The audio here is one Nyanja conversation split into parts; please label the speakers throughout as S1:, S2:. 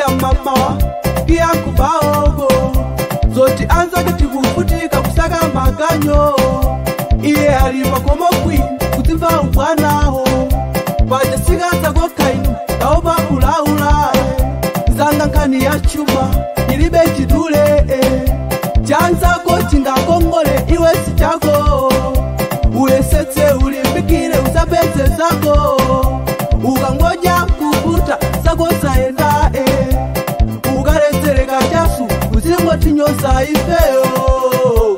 S1: ya mama kia kubaogo zoti anza kutivufutika kusaka maganyo iye alipa kwa mokwi kutimba ubwanaho baje sigaza kwa kainu kaoba ulaula zanga nkani ya chuma ilibe chidule janza koti nga kongole iwe si chako uesetse ulimbikile usapete zako ukangoja kukuta zako saenda ukalezereka chasu uzingo tinyosa ifeo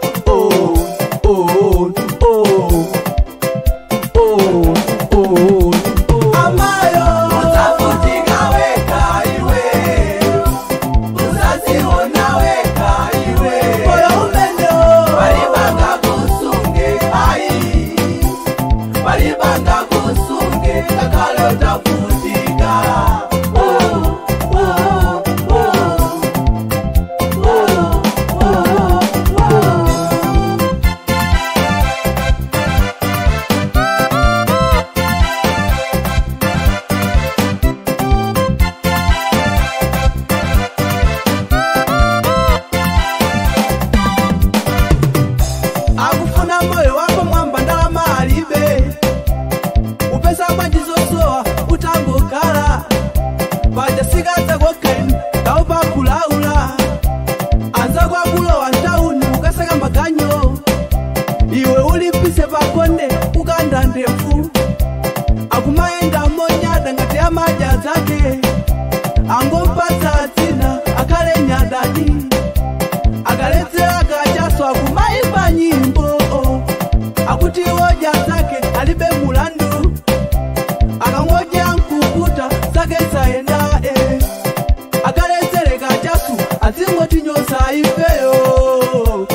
S1: iwe ulipise bakonde uganda ndefu akumaenda monyada ngati amaja zake angompata atina akale nyadani akalezera kajaso akumaimba nyimbo akuti woja zake alibe mulandu akangoja nkukuta zake saenda akalezere kajaso azingoti nyosa ifeo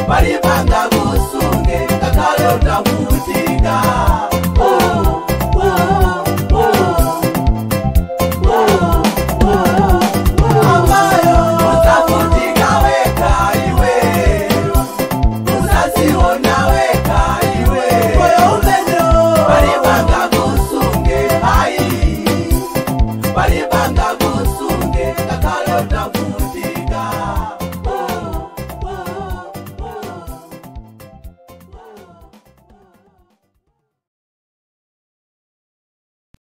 S2: Bali banga kusunge kakalo tafutika.